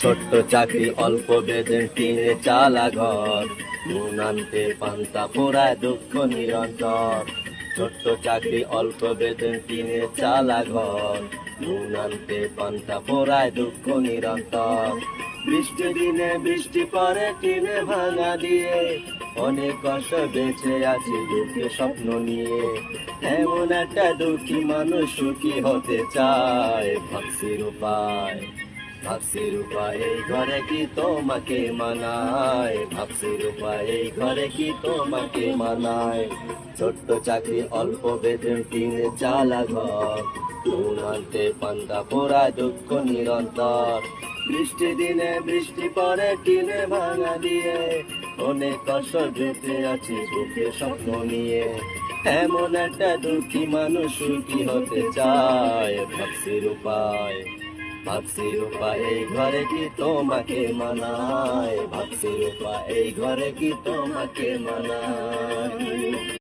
ছোট্ট চাকরি অল্প বেতন টিনে চালা ঘর, নুন আনতে পান্তা পোড়ায় দুঃখ নিরন্তর। ছোট্ট চাকরি অল্প বেতন টিনে চালা ঘর, নুন আনতে পান্তা পোড়ায় দুঃখ নিরন্তর। বৃষ্টি দিনে বৃষ্টি পরে টিনে ভাঙা দিয়ে, অনেক কষ্ট বেঁচে আছি দুঃখে স্বপ্ন নিয়ে। এমন একটা দুঃখী মানুষ সুখী হতে চায়, ভাবছির উপায় ভাবছির উপায় এই ঘরে কি তোমাকে মানায়, ভাবছির উপায় এই ঘরে কি তোমাকে মানায়। ছোট্ট চাকরি অল্প বেতন টিনে চালা ঘর, নুন আনতে পান্তা পোড়ায় দুঃখ নিরন্তর। বৃষ্টি দিনে বৃষ্টি পরে টিনে ভাঙা দিয়ে, অনেক কষ্ট যেতে আছি সুখে স্বপ্ন নিয়ে। এমন একটা দুঃখী মানুষ সুখী হতে চায়, ভাবছির উপায় ভাবছির উপায় এই ঘরে কি তোমাকে মানায়, ভাবছির উপায় এই ঘরে কি তোমাকে মানায়।